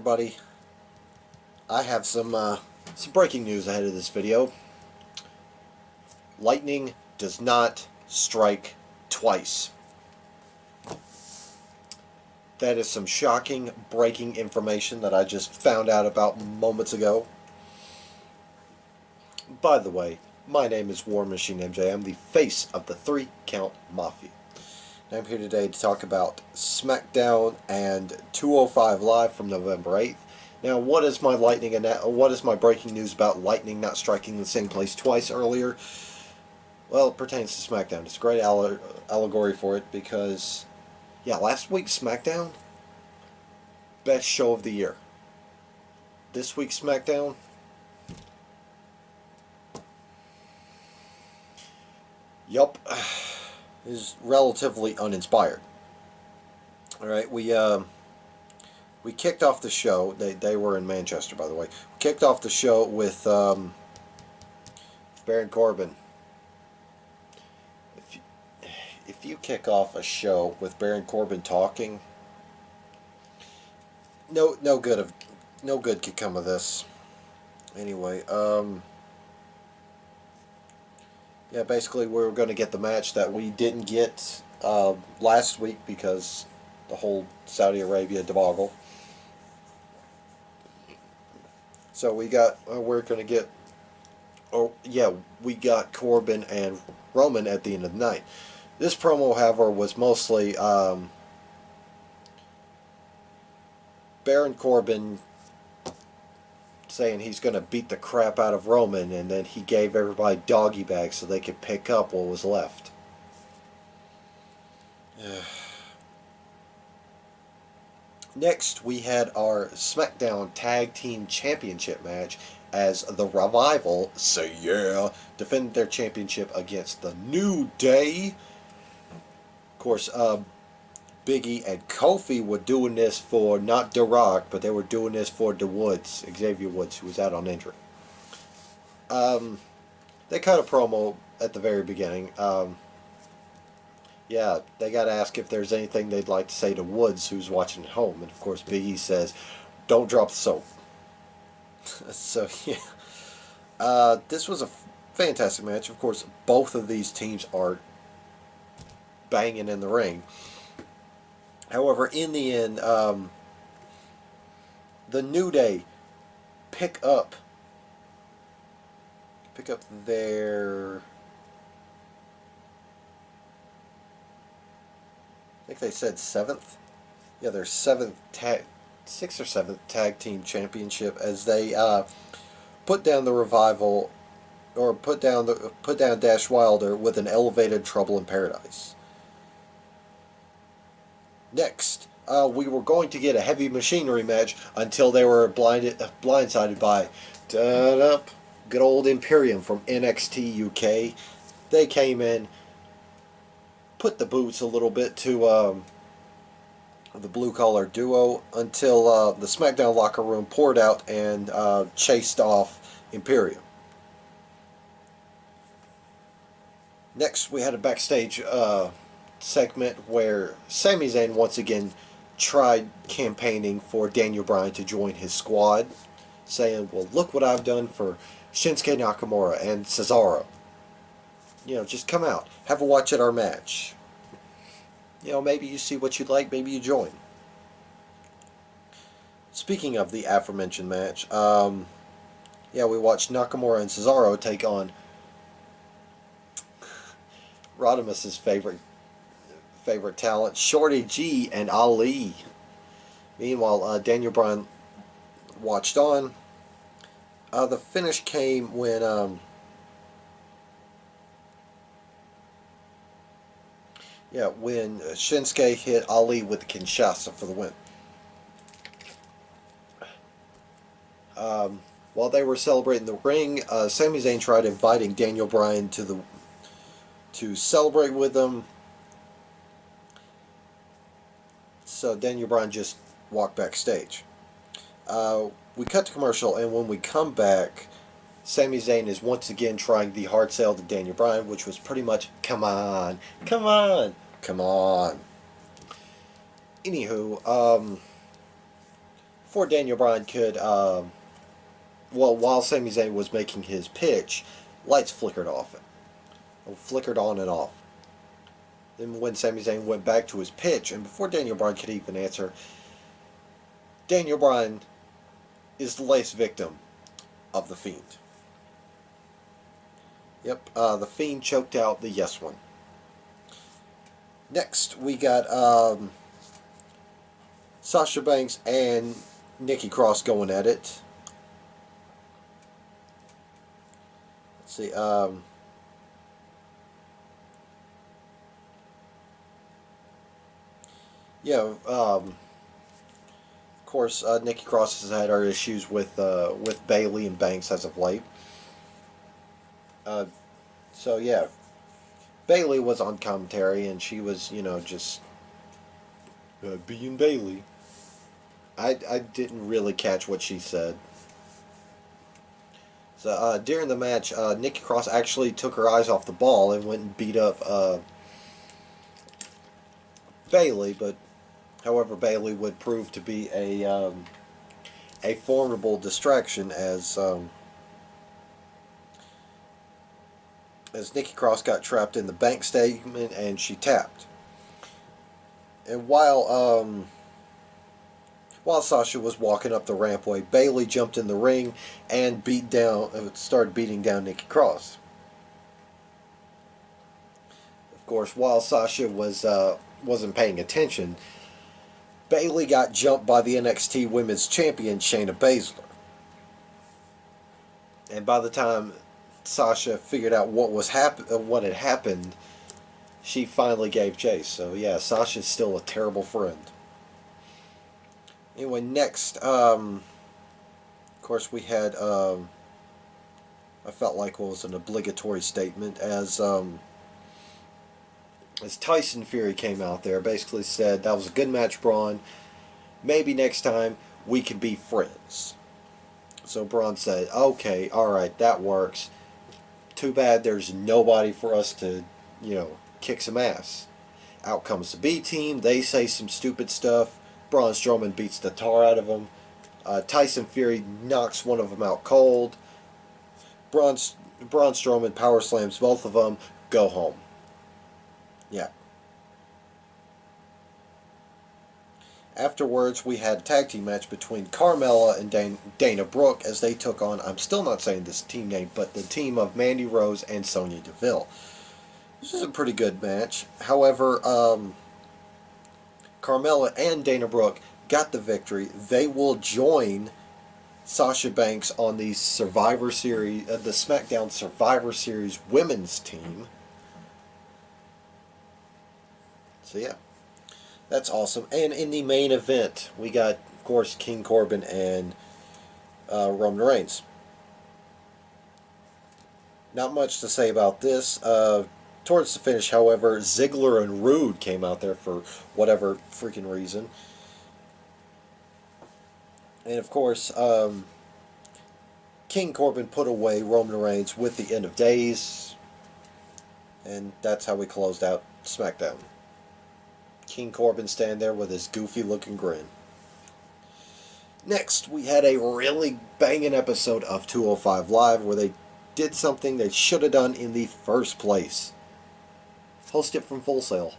everybody. I have some breaking news ahead of this video. Lightning does not strike twice. That is some shocking breaking information that I just found out about moments ago. By the way, my name is War Machine MJ. I'm the face of the 3 Count Mafia. And I'm here today to talk about Smackdown and 205 Live from November 8th. Now, what is my breaking news about Lightning not striking the same place twice earlier? Well, it pertains to Smackdown. It's a great allegory for it because, yeah, last week's Smackdown, best show of the year. This week's Smackdown, yup, is relatively uninspired. Alright, we kicked off the show. They were in Manchester, by the way. We kicked off the show with Baron Corbin. If you kick off a show with Baron Corbin talking, no good could come of this. Anyway, yeah, basically we were going to get the match that we didn't get last week because the whole Saudi Arabia debacle. So we got we got Corbin and Roman at the end of the night. This promo, however, was mostly Baron Corbin saying he's going to beat the crap out of Roman, and then he gave everybody doggy bags so they could pick up what was left. Next, we had our Smackdown Tag Team Championship match as the Revival, say yeah, defended their championship against the New Day. Of course, Big E and Kofi were doing this for not The Rock, but they were doing this for the Woods, Xavier Woods, who was out on injury. They cut a promo at the very beginning. Yeah, they got to ask if there's anything they'd like to say to Woods, who's watching at home. And of course, Big E says, "Don't drop the soap." So, yeah. This was a fantastic match. Of course, both of these teams are banging in the ring. However, in the end, the New Day pick up their, I think they said 7th. Yeah, their 6th or 7th tag team championship as they put down the Revival, or put down Dash Wilder with an elevated Trouble in Paradise. Next, we were going to get a heavy machinery match until they were blindsided by good old Imperium from NXT UK. They came in, put the boots a little bit to the blue collar duo until the Smackdown locker room poured out and chased off Imperium. Next, we had a backstage segment where Sami Zayn once again tried campaigning for Daniel Bryan to join his squad, saying, "Well, look what I've done for Shinsuke Nakamura and Cesaro. You know, just come out, have a watch at our match. You know, maybe you see what you like, maybe you join." Speaking of the aforementioned match, yeah, we watched Nakamura and Cesaro take on Rodimus's favorite talent, Shorty G and Ali. Meanwhile, Daniel Bryan watched on. The finish came when when Shinsuke hit Ali with the Kinshasa for the win. While they were celebrating the ring, Sami Zayn tried inviting Daniel Bryan to celebrate with them. So Daniel Bryan just walked backstage. We cut to commercial, and when we come back, Sami Zayn is once again trying the hard sell to Daniel Bryan, which was pretty much, come on, come on, come on. Anywho, before Daniel Bryan could, well, while Sami Zayn was making his pitch, lights flickered off. Flickered on and off. Then when Sami Zayn went back to his pitch, and before Daniel Bryan could even answer, Daniel Bryan is the latest victim of the Fiend. Yep, the Fiend choked out the Yes One. Next, we got Sasha Banks and Nikki Cross going at it. Let's see. Yeah. Of course, Nikki Cross has had her issues with Bayley and Banks as of late. So yeah, Bayley was on commentary, and she was, just being Bayley. I didn't really catch what she said. So during the match, Nikki Cross actually took her eyes off the ball and went and beat up Bayley, but however, Bayley would prove to be a formidable distraction as Nikki Cross got trapped in the bank statement and she tapped. And while Sasha was walking up the rampway, Bayley jumped in the ring and started beating down Nikki Cross. Of course, while Sasha wasn't paying attention, Bayley got jumped by the NXT Women's Champion Shayna Baszler. And by the time Sasha figured out what had happened, she finally gave chase. So yeah, Sasha's still a terrible friend. Anyway, next, of course, we had I felt like what was an obligatory statement as Tyson Fury came out there, basically said that was a good match, Braun. Maybe next time we can be friends. So Braun said, okay, alright, that works. Too bad there's nobody for us to, kick some ass. Out comes the B team, they say some stupid stuff. Braun Strowman beats the tar out of them. Tyson Fury knocks one of them out cold. Braun Strowman power slams both of them, go home. Yeah. Afterwards, we had a tag team match between Carmella and Dana Brooke as they took on, I'm still not saying this team name, but the team of Mandy Rose and Sonya Deville. This is a pretty good match. However, Carmella and Dana Brooke got the victory. They will join Sasha Banks on the Survivor Series, the Smackdown Survivor Series women's team. So yeah, that's awesome. And in the main event, we got, of course, King Corbin and Roman Reigns. Not much to say about this. Towards the finish, however, Ziggler and Rude came out there for whatever freaking reason. And of course, King Corbin put away Roman Reigns with the End of Days. And that's how we closed out SmackDown. King Corbin stand there with his goofy looking grin. Next, we had a really banging episode of 205 Live where they did something they should have done in the first place. Host it from Full Sail.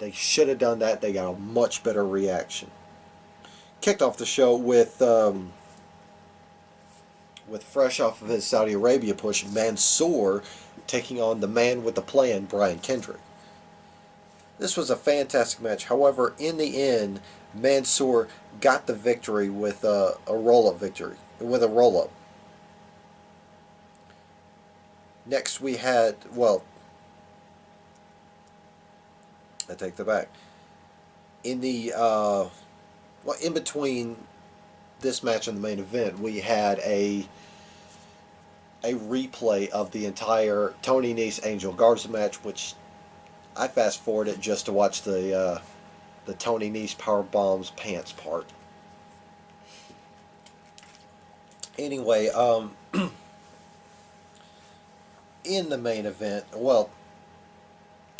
They should have done that. They got a much better reaction. Kicked off the show with fresh off of his Saudi Arabia push, Mansoor taking on the man with the plan, Brian Kendrick. This was a fantastic match. However, in the end, Mansoor got the victory with a roll-up victory. With a roll-up. Next we had, well, I take that back. In the, in between this match and the main event, we had a replay of the entire Tony Nese Angel Garza match, which I fast forwarded just to watch the Tony Nese power bombs pants part. Anyway, in the main event, well,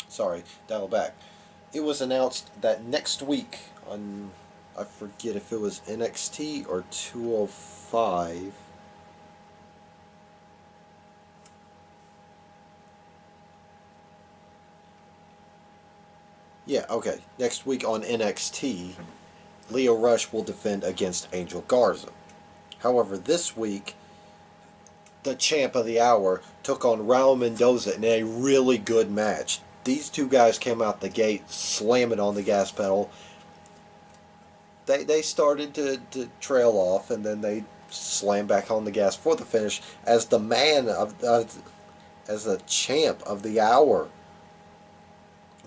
sorry, dial back. It was announced that next week on, I forget if it was NXT or 205. Yeah, okay. Next week on NXT, Leo Rush will defend against Angel Garza. However, this week, the champ of the hour took on Raul Mendoza in a really good match. These two guys came out the gate slamming on the gas pedal. They started to trail off, and then they slammed back on the gas for the finish as the man of as the champ of the hour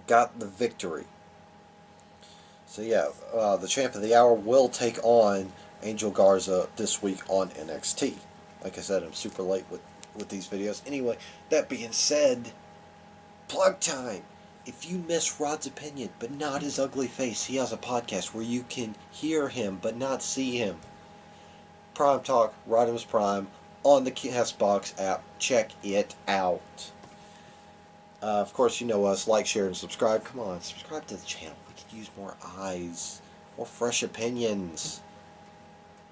got the victory. So yeah, the champ of the hour will take on Angel Garza this week on NXT. Like I said, I'm super late with these videos. Anyway, that being said, plug time. If you miss Rod's opinion, but not his ugly face, he has a podcast where you can hear him but not see him. Prime Talk, Rodham's Prime, on the Castbox app. Check it out. Of course, you know us. Like, share, and subscribe. Come on, subscribe to the channel. We could use more eyes, more fresh opinions.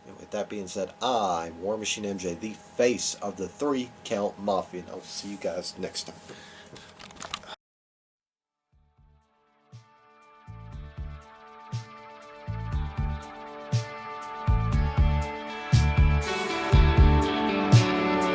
And with that being said, I'm War Machine MJ, the face of the 3 Count Mafia. And I'll see you guys next time.